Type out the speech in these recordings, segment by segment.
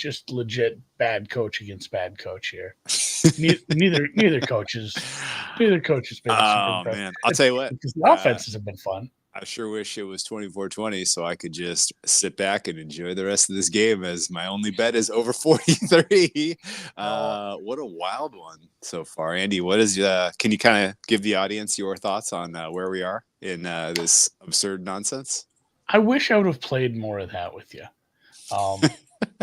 just legit bad coach against bad coach here. Neither coaches been super Oh impressive. man, I'll tell you what. Because the offenses have been fun. I sure wish it was 24-20 so I could just sit back and enjoy the rest of this game as my only bet is over 43. What a wild one so far. Andy, what is can you kind of give the audience your thoughts on where we are in this absurd nonsense? I wish I would have played more of that with you.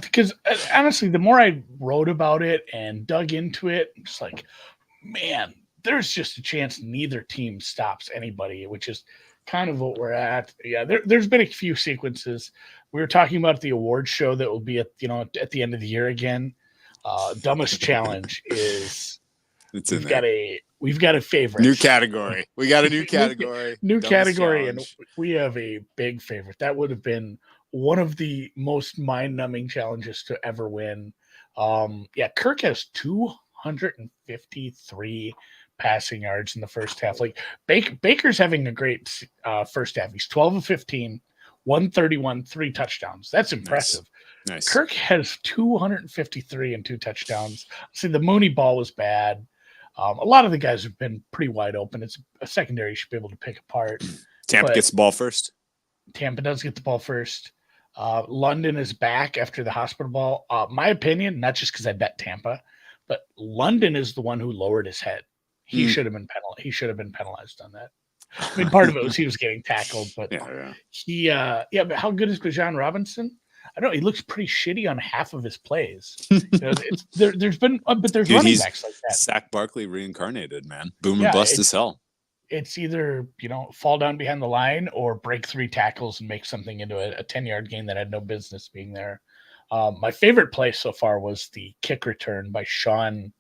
Because honestly, the more I wrote about it and dug into it, I'm just like, man, there's just a chance neither team stops anybody, which is kind of what we're at. Yeah, there's been a few sequences. We were talking about the award show that will be at the end of the year again. Dumbest challenge is we've got a favorite. New category. We got a new category. New category, challenge. And we have a big favorite. That would have been one of the most mind-numbing challenges to ever win. Kirk has 253 passing yards in the first half. Like Baker's having a great first half. He's 12 of 15, 131, 3 touchdowns. That's impressive. Nice. Kirk has 253 and 2 touchdowns. See, the Mooney ball was bad. A lot of the guys have been pretty wide open. It's a secondary you should be able to pick apart. Tampa gets the ball first. Tampa does get the ball first. London is back after the hospital ball. My opinion, not just because I bet Tampa, but London is the one who lowered his head. He should have been He should have been penalized on that. I mean, part of it was he was getting tackled, but but how good is Bijan Robinson? I don't know. He looks pretty shitty on half of his plays. There's been, but there's running backs like that. Zach Barkley reincarnated, man. Boom and bust as hell. It's either fall down behind the line or break 3 tackles and make something into a 10-yard gain that had no business being there. My favorite play so far was the kick return by Sean.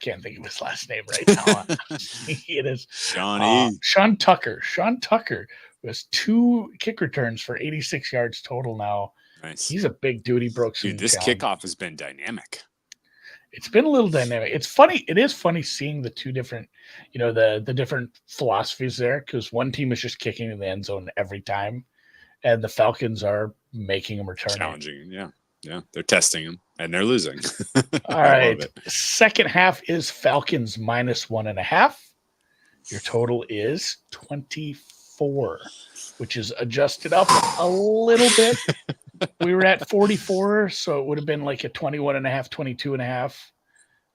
Can't think of his last name right now. It is Sean Tucker. Sean Tucker was 2 kick returns for 86 yards total now. Nice. He's a big dude. He broke some. Dude, this kickoff has been dynamic. It's been a little dynamic. It's funny. It is funny seeing the two different, the different philosophies there, because one team is just kicking in the end zone every time, and the Falcons are making them return. Challenging, yeah. They're testing them, and they're losing. All right. Second half is Falcons -1.5. Your total is 24, which is adjusted up a little bit. We were at 44, so it would have been like a 21.5, 22.5,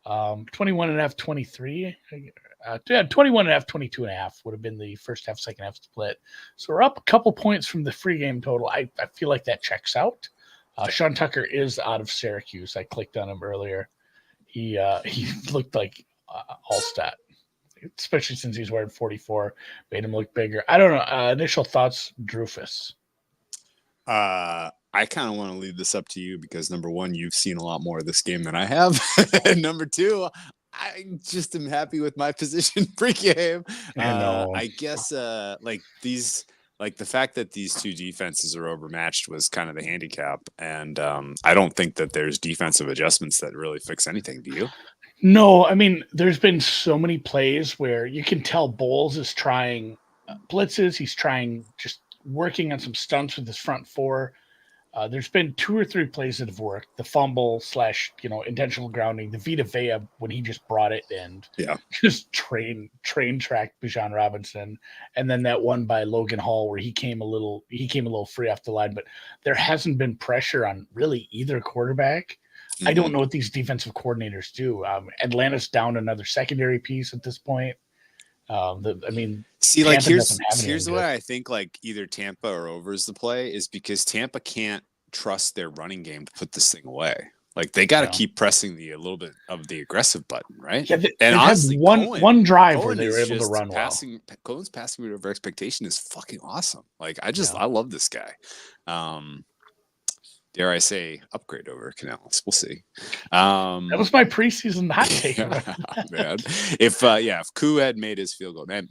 21.5, 23. 21.5, 22.5 would have been the first half, second half split. So we're up a couple points from the free-game total. I feel like that checks out. Sean Tucker is out of Syracuse. I clicked on him earlier. He looked like all-stat, especially since he's wearing 44. Made him look bigger. I don't know. Initial thoughts, Drufus. I kind of want to leave this up to you because, number one, you've seen a lot more of this game than I have. And number two, I just am happy with my position pre-game. I guess the fact that these two defenses are overmatched was kind of the handicap. And I don't think that there's defensive adjustments that really fix anything. Do you? No, I mean, there's been so many plays where you can tell Bowles is trying blitzes. He's trying just working on some stunts with his front four. There's been 2 or 3 plays that have worked. The fumble / intentional grounding, the Vita Vea when he just brought it and just train tracked Bijan Robinson, and then that one by Logan Hall where he came a little free off the line. But there hasn't been pressure on really either quarterback. Mm-hmm. I don't know what these defensive coordinators do. Atlanta's down another secondary piece at this point. Here's why I think like either Tampa or over is the play is because Tampa can't trust their running game to put this thing away. Like they got to keep pressing a little bit of the aggressive button, right? Yeah, and honestly, one drive where they were able to run Cohen's passing over expectation is fucking awesome. Like I love this guy. Dare I say, upgrade over Canales? We'll see. That was my preseason hot take. Man. If Koo had made his field goal, man,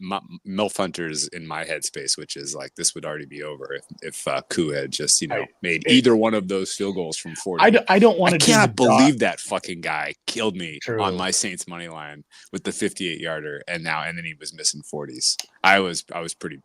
Milf Hunter's in my headspace, which is like this would already be over if Koo had just made either one of those field goals from 40. I don't want to. I cannot believe that fucking guy killed me on my Saints money line with the 58-yarder, and then he was missing 40s. I was pretty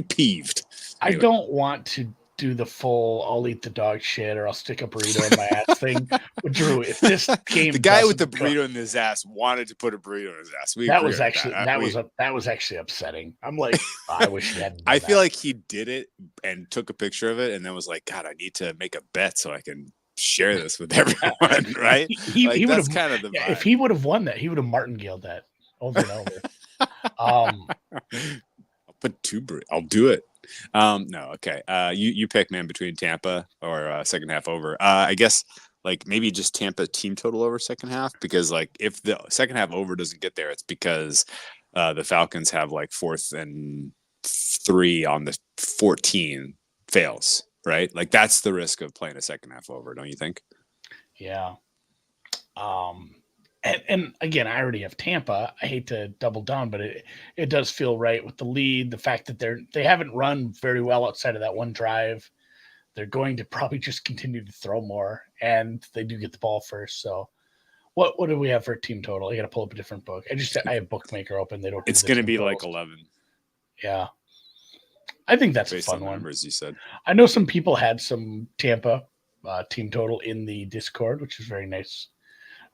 peeved. Anyway. I don't want to do the full I'll eat the dog shit or I'll stick a burrito in my ass thing. But Drew, if this game the guy with the burrito in his ass wanted to put a burrito in his ass. That was actually upsetting. I'm like, I wish he hadn't. I feel like he did it and took a picture of it and then was like, God, I need to make a bet so I can share this with everyone, right? He like, would that's have kind of the vibe. If he would have won that, he would have martingaled that over and over. I'll put I'll do it. No, okay. You pick, man, between Tampa or second half over. I guess like maybe just Tampa team total over second half, because like if the second half over doesn't get there, it's because the Falcons have like 4th and 3 on the 14 fails, right? Like that's the risk of playing a second half over, don't you think? Yeah. And again, I already have Tampa. I hate to double down, but it does feel right with the lead. The fact that they haven't run very well outside of that one drive. They're going to probably just continue to throw more, and they do get the ball first. So, what do we have for a team total? I got to pull up a different book. I have Bookmaker open. They don't. It's going to be like 11. Yeah, I think that's based a fun on the one. Numbers you said. I know some people had some Tampa team total in the Discord, which is very nice.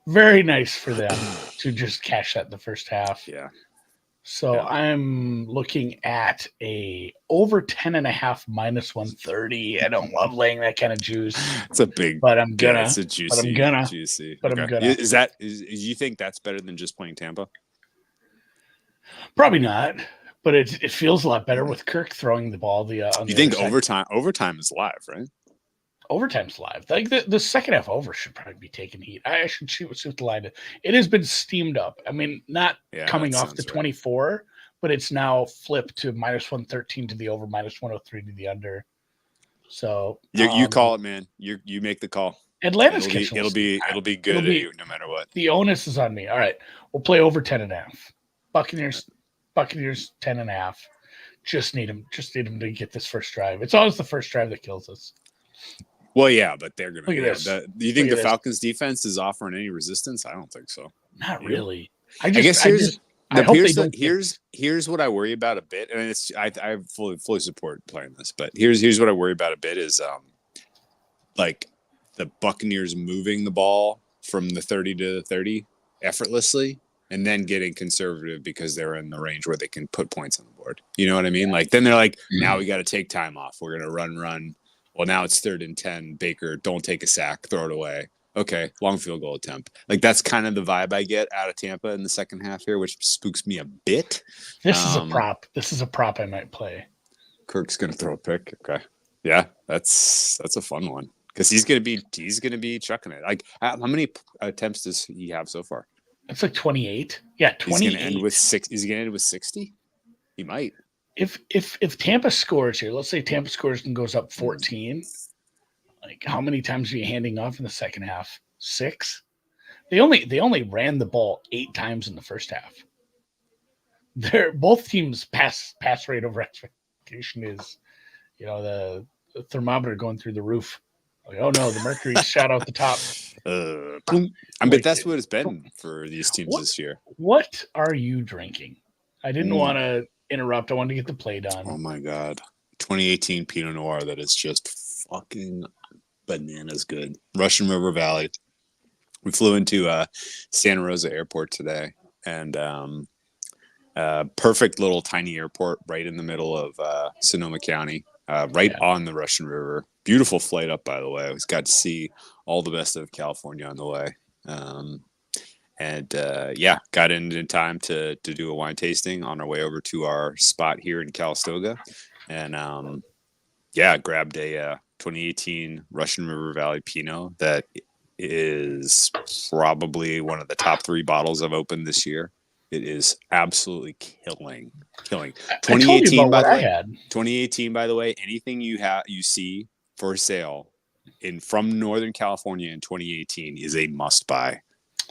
Very nice for them to just cash that in the first half. Yeah. So yeah. I'm looking at a over 10.5 minus 130. I don't love laying that kind of juice. It's a big, but I'm gonna. It's a juicy, but I'm gonna. Juicy. But okay. I'm gonna. Is you think that's better than just playing Tampa? Probably not. But it feels a lot better with Kirk throwing the ball. You think overtime is live, right? Overtime's live. Like the second half over should probably be taking heat. I should see what the line is. It has been steamed up. I mean, not coming off the 24, right. But it's now flipped to minus 113 to the over, minus 103 to the under. So you call it, man. You make the call. Atlanta's it'll be good at you no matter what. The onus is on me. All right, we'll play over 10.5. Buccaneers 10.5. Just need them to get this first drive. It's always the first drive that kills us. Well, yeah, but they're going to. Look at this. Do you think the Falcons' defense is offering any resistance? I don't think so. Not really. I guess here's what I worry about a bit, and it's I fully support playing this, but here's what I worry about a bit is like the Buccaneers moving the ball from the 30 to 30 effortlessly, and then getting conservative because they're in the range where they can put points on the board. You know what I mean? Like then they're like, now we got to take time off. We're gonna run. Well, now it's 3rd and 10. Baker, don't take a sack, throw it away. Okay, long field goal attempt. Like that's kind of the vibe I get out of Tampa in the second half here, which spooks me a bit. This is a prop. This is a prop I might play. Kirk's gonna throw a pick. Okay, yeah, that's a fun one because he's gonna be chucking it. Like how many attempts does he have so far? It's like 28. Yeah, 28. He's gonna end with 6. Is he gonna end with 60? He might. If Tampa scores here, let's say Tampa scores and goes up 14, like how many times are you handing off in the second half? 6? They only ran the ball 8 times in the first half. Both teams pass rate over expectation is, the thermometer going through the roof. Like, oh no, the mercury shot out the top. I bet that's what it's been for these teams this year. What are you drinking? I didn't want to interrupt. I wanted to get the play done. Oh my God. 2018 Pinot Noir that is just fucking bananas good. Russian River Valley. We flew into Santa Rosa Airport today, and perfect little tiny airport right in the middle of Sonoma County, on the Russian River. Beautiful flight up, by the way. I got to see all the best of California on the way. Got in time to do a wine tasting on our way over to our spot here in Calistoga, and grabbed a 2018 Russian River Valley Pinot that is probably one of the top 3 bottles I've opened this year. It is absolutely killing. 2018, by the way. 2018, by the way. Anything you see for sale from Northern California in 2018 is a must buy.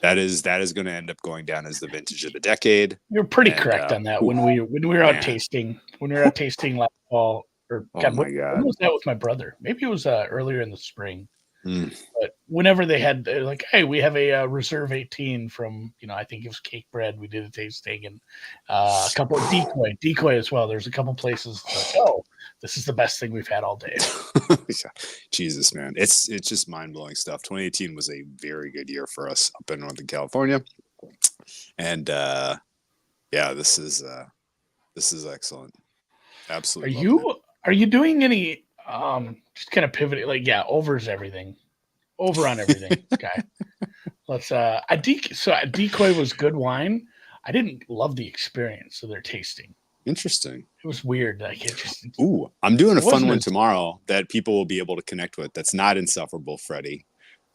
That is going to end up going down as the vintage of the decade. You're pretty correct on that. When we were out tasting, last fall, when was that with my brother? Maybe it was earlier in the spring. But whenever they're like, hey, we have a Reserve 18 from, I think it was Cake Bread. We did a tasting, and a couple of Decoy as well. There's a couple places like, this is the best thing we've had all day. Jesus, man. It's just mind-blowing stuff. 2018 was a very good year for us up in Northern California. And this is excellent. Absolutely. Are you doing any just kind of pivoting, like, over's everything. Over on everything, guy. Let's a Decoy was good wine. I didn't love the experience of their tasting. Interesting. It was weird. Like, it just. Ooh, I'm doing a fun one tomorrow that people will be able to connect with. That's not insufferable, Freddie.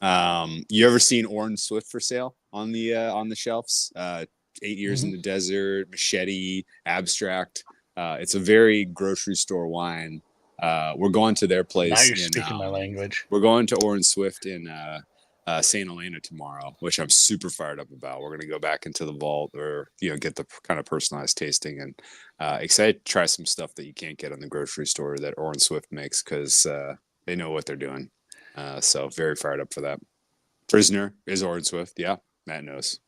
You ever seen Orange Swift for sale on the shelves? 8 Years in the Desert, Machete, Abstract. It's a very grocery store wine. We're going to their place. Now you're speaking my language. We're going to Orange Swift in St. Helena tomorrow, which I'm super fired up about. We're going to go back into the vault, or get the kind of personalized tasting, and excited to try some stuff that you can't get in the grocery store that Orange Swift makes, because they know what they're doing. So very fired up for that. Prisoner is Orange Swift. Yeah, Matt knows.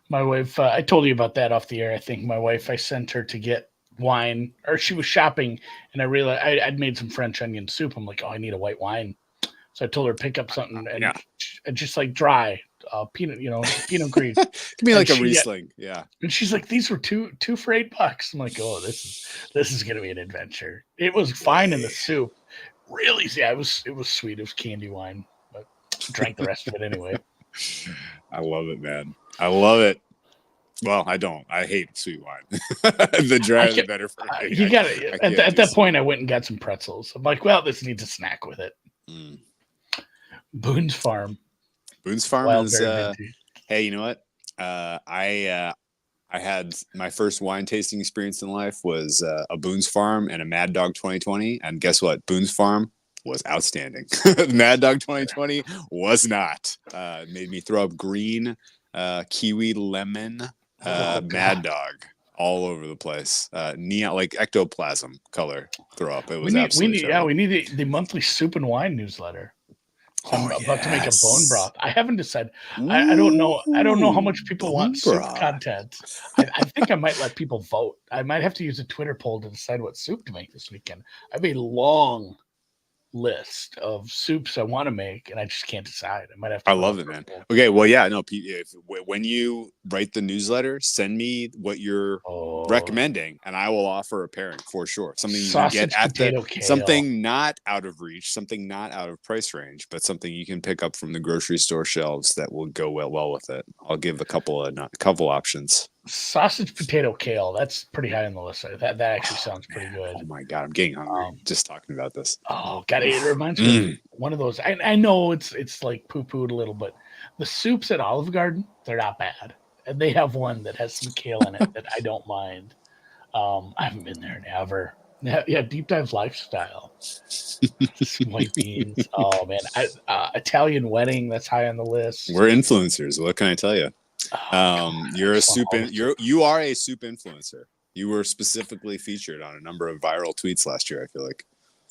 My wife, I told you about that off the air. I think my wife, I sent her to get wine, or she was shopping, and I realized I'd made some French onion soup. I'm like, oh, I need a white wine. So I told her to pick up something and just like dry Pinot Gris. Give me like a Riesling. Yeah. And she's like, these were two for $8. I'm like, oh, this is gonna be an adventure. It was fine in the soup. Really, it was sweet. It was candy wine, but I drank the rest of it anyway. I love it, man. I love it. Well, I don't. I hate sweet wine. The drier, the better for me. You got it. At that point, I went and got some pretzels. I'm like, well, this needs a snack with it. Boone's Farm. Boone's Farm is. Hey, you know what? I had my first wine tasting experience in life was a Boone's Farm and a Mad Dog 2020, and guess what? Boone's Farm was outstanding. Mad Dog 2020 was not. Made me throw up green, kiwi, lemon, Mad Dog all over the place. Neon, like ectoplasm color throw up. It was we need the monthly soup and wine newsletter. So I'm about to make a bone broth. I haven't decided. I don't know. I don't know how much people want soup content. I think I might let people vote. I might have to use a Twitter poll to decide what soup to make this weekend. I have a long list of soups I want to make, and I just can't decide. I might have to. I love it, man. Okay, well, yeah, no. When you write the newsletter, send me what you're recommending, and I will offer a pairing for sure. Something you can get at something not out of reach, something not out of price range, but something you can pick up from the grocery store shelves that will go well with it. I'll give a couple options. Sausage, potato, kale. That's pretty high on the list. That actually sounds pretty good. Oh my God, I'm getting hungry just talking about this. Oh God, it reminds me of one of those. I know it's like poo-pooed a little, but the soups at Olive Garden, they're not bad. And they have one that has some kale in it that I don't mind. I haven't been there in ever. Yeah, Deep Dive Lifestyle. Some white beans. Oh man, Italian wedding. That's high on the list. We're influencers. What can I tell you? You're a soup. You are a soup influencer. You were specifically featured on a number of viral tweets last year. I feel like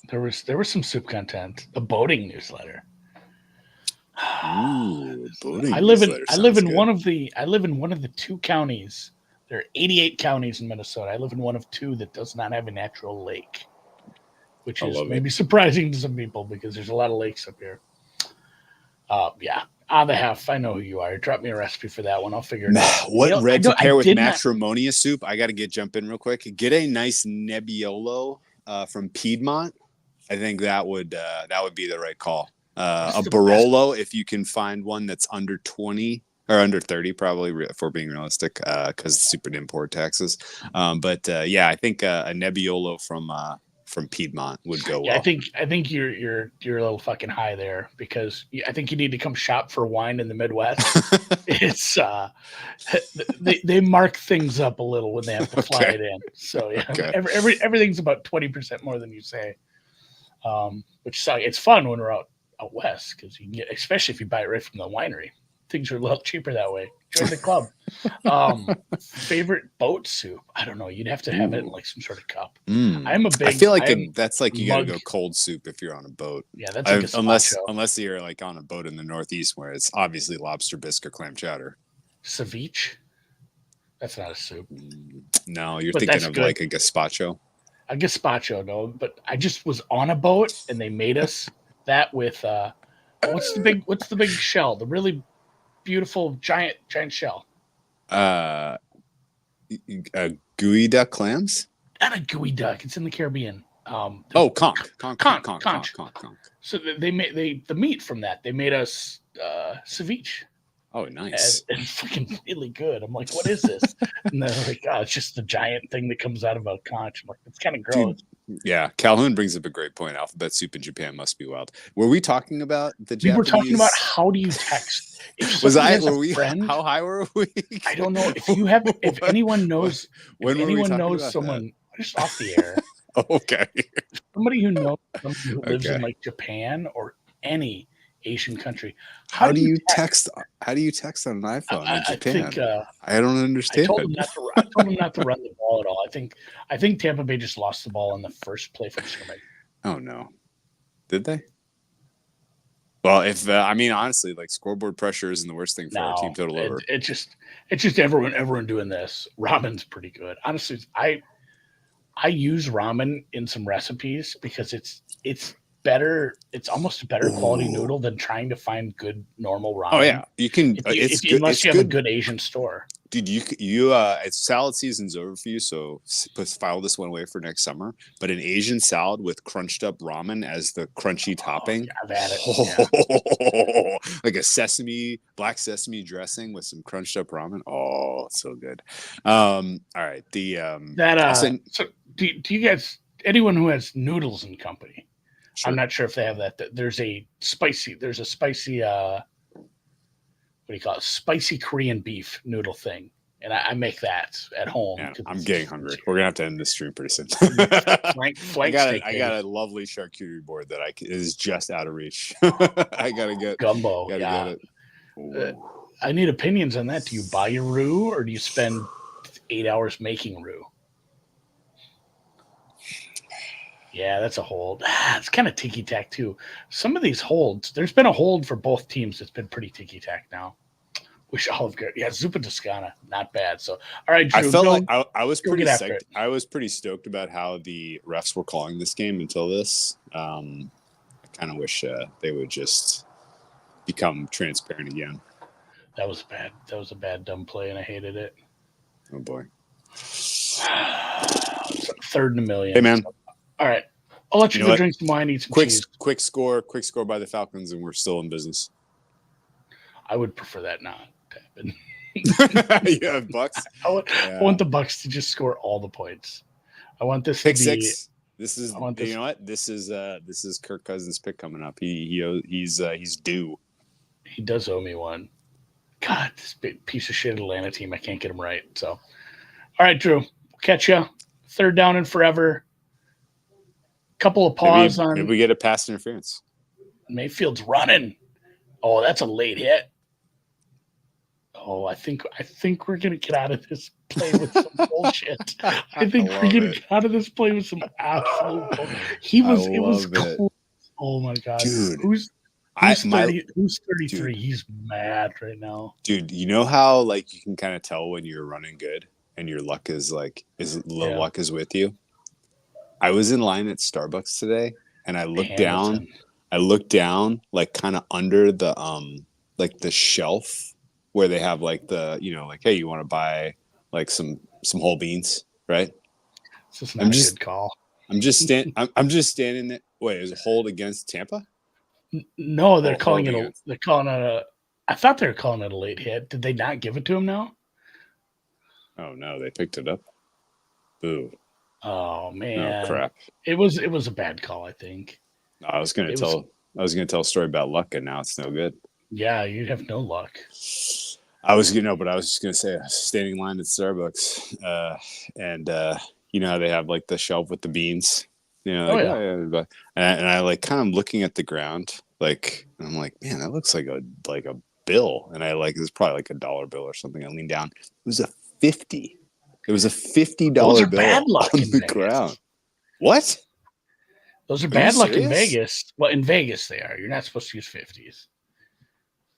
there was some soup content. The boating newsletter. Ooh, boating. I live in one of the two counties. There are 88 counties in Minnesota. I live in one of two that does not have a natural lake, which is maybe surprising to some people because there's a lot of lakes up here. Yeah. On the half, I know who you are. Drop me a recipe for that one. I'll figure it out. What red to pair with Matrimonia soup? I got to jump in real quick. Get a nice Nebbiolo from Piedmont. I think that would be the right call. A Barolo, if you can find one that's under 20 or under 30, probably, if we're being realistic, because stupid import taxes. But I think a Nebbiolo from Piedmont would go well. I think you're a little fucking high there, because I think you need to come shop for wine in the Midwest. It's they mark things up a little when they have to fly it in. So everything's about 20% more than you say. Which it's fun when we're out west, because you can get, especially if you buy it right from the winery. Things are a little cheaper that way. Join the club. Favorite boat soup? I don't know. You'd have to have it in like some sort of cup. I'm a big. I feel like that's like you got to go cold soup if you're on a boat. Yeah, that's like unless you're like on a boat in the Northeast where it's obviously lobster bisque or clam chowder. Ceviche. That's not a soup. No, you're thinking of like a gazpacho. a gazpacho, no, but I just was on a boat and they made us that with what's the big shell? The really beautiful giant shell. Gooey duck clams? Not a gooey duck. It's in the Caribbean. Conch. So they made the meat from that. They made us ceviche. Oh, nice. And fucking really good. I'm like, what is this? And they're like, oh, it's just the giant thing that comes out of a conch. I'm like, it's kind of gross. Dude, yeah, Calhoun brings up a great point. Alphabet soup in Japan must be wild. Were we talking about the Japanese? We were talking about how do you text? Friend, how high were we? I don't know. If anyone knows, someone just off the air. Okay. Somebody who knows somebody who lives in like Japan or any Asian country. How do you text on an iPhone in Japan? I don't understand. I told him not to run the ball at all. I think Tampa Bay just lost the ball in the first play from scrimmage. Oh no, did they? Well, if honestly, like scoreboard pressure isn't the worst thing for our team total over. It's just everyone doing this. Ramen's pretty good. Honestly, I use ramen in some recipes because it's better. It's almost a better quality noodle than trying to find good normal ramen. Oh yeah, you can. Unless you have a good Asian store. Dude, you it's salad season's over for you, so file this one away for next summer. But an Asian salad with crunched up ramen as the crunchy topping. Yeah, I've had it. Yeah. Like a black sesame dressing with some crunched up ramen. Oh, it's so good. All right. So do you guys, anyone who has Noodles and Company? Sure. I'm not sure if they have that. There's a spicy what do you call it? Spicy Korean beef noodle thing. And I make that at home. Yeah, I'm getting hungry. We're going to have to end this stream pretty soon. I got a lovely charcuterie board that is just out of reach. I got to get gumbo. Yeah. I need opinions on that. Do you buy your roux or do you spend 8 hours making roux? Yeah, that's a hold. It's kind of ticky-tack, too. Some of these holds, there's been a hold for both teams that's been pretty ticky-tack now. Wish Olive Garden. Yeah, Zuppa Toscana, not bad. So, all right, Drew. I felt like I was pretty psyched. I was pretty stoked about how the refs were calling this game until this. I kind of wish they would just become transparent again. That was bad. That was a bad, dumb play, and I hated it. Oh, boy. 3rd and a million. Hey, man. All right. I'll let you go drink some wine, eat some cheese. Quick score by the Falcons, and we're still in business. I would prefer that not to happen. You have Bucks? I want the Bucks to just score all the points. I want this pick to be 6. This is you know what? This is Kirk Cousins' pick coming up. He's due. He does owe me one. God, this big piece of shit Atlanta team. I can't get him right. So, all right, Drew. We'll catch you. 3rd down and forever. Couple of pause maybe we get a pass interference. Mayfield's running. Oh, that's a late hit. Oh, I think we're gonna get out of this play with some bullshit. I think we're gonna get out of this play with some absolute bullshit. It was close. Oh my god, dude. Who's 33? Dude. He's mad right now. Dude, you know how like you can kind of tell when you're running good and your luck is luck is with you. I was in line at Starbucks today and I looked down like kind of under the like the shelf where they have like the, like, hey, you want to buy like some whole beans, right? This is not a good call. I'm just standing there. Wait, is it hold against Tampa? No, they're calling it I thought they were calling it a late hit. Did they not give it to him now? Oh no, they picked it up. Boo. Oh man! Oh crap! It was a bad call, I think. No, I was gonna tell a story about luck, and now it's no good. Yeah, you have no luck. I was just gonna say, standing in line at Starbucks, and you know how they have like the shelf with the beans, and I like kind of looking at the ground, like, and I'm like, man, that looks like a bill, and I like it was probably like $1 bill or something. I leaned down, it was a 50. It was a $50 bill on the ground. What? Those are bad luck in Vegas. Well, in Vegas they are. You're not supposed to use 50s.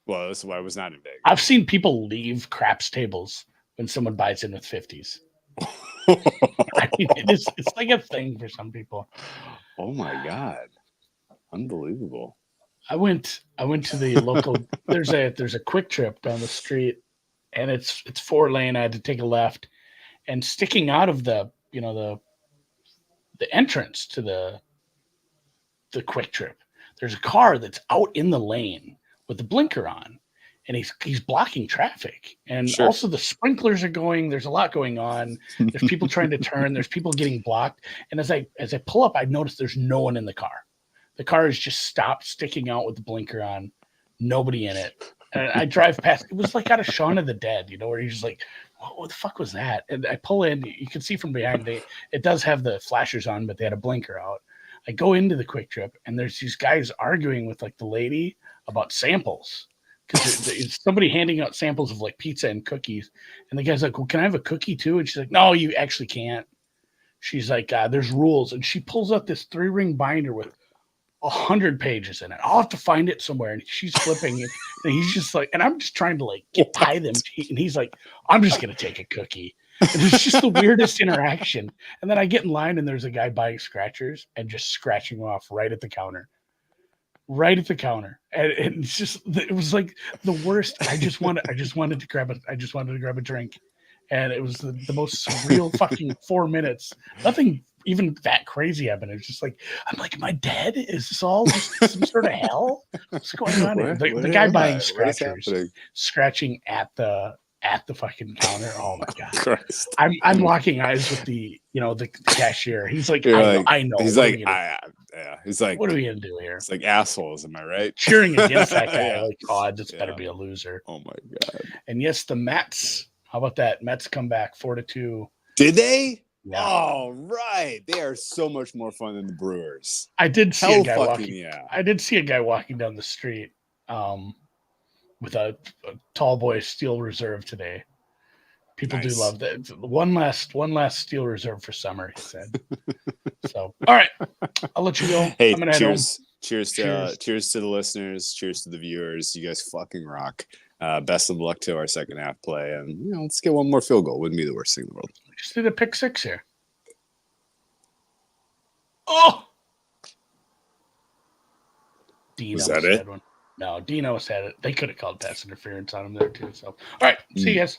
Well, that's why I was not in Vegas. I've seen people leave craps tables when someone buys in with 50s. I mean, it's like a thing for some people. Oh my God. Unbelievable. I went to the local there's a quick trip down the street, and it's 4-lane. I had to take a left, and sticking out of the entrance to the quick trip, there's a car that's out in the lane with the blinker on, and he's blocking traffic. And Sure. also the sprinklers are going. There's a lot going on. There's people trying to turn. There's people getting blocked. And as I pull up, I notice there's no one in the car. The car is just stopped, sticking out with the blinker on. Nobody in it. And I drive past. It was like out of Shaun of the Dead, where you're just like, what the fuck was that? And I pull in. You can see from behind. It does have the flashers on, but they had a blinker out. I go into the quick trip, and there's these guys arguing with like the lady about samples, because it's somebody handing out samples of like pizza and cookies, and the guy's like, "Well, can I have a cookie too?" And she's like, "No, you actually can't." She's like, "There's rules," and she pulls out this 3-ring binder with 100 pages in it. I'll have to find it somewhere, and she's flipping it, and he's just like, and I'm just trying to like tie them, and he's like, "I'm just gonna take a cookie." And it's just the weirdest interaction. And then I get in line, and there's a guy buying scratchers and just scratching them off right at the counter. Right at the counter. And it's just, it was like the worst. I just wanted to grab a drink. And it was the most surreal fucking 4 minutes. Nothing even that crazy happened. It's just like, I'm like, am I dead? Is this all just some sort of hell? What's going on? The guy buying scratchers, scratching at the fucking counter. Oh my God. Christ. I'm locking eyes with the cashier. He's like, I know. He's like, he's like, what are we gonna do here? It's like assholes, am I right? Cheering against that guy. Like, oh, this better be a loser. Oh my God. And yes, the Mets. How about that? Mets come back 4-2. Did they? Yeah. Oh, right. They are so much more fun than the Brewers. I did see a guy walking. Yeah. I did see a guy walking down the street with a tall boy Steel Reserve today. People do love that. One last Steel Reserve for summer, he said. So, all right, I'll let you go. Hey, I'm gonna head home. Cheers to the listeners. Cheers to the viewers. You guys fucking rock. Best of luck to our second half play, and let's get one more field goal. Wouldn't be the worst thing in the world. Just did a pick 6 here. Oh, Dean was that it? One. No, Dino had it. They could have called pass interference on him there too. So, all right, see you guys.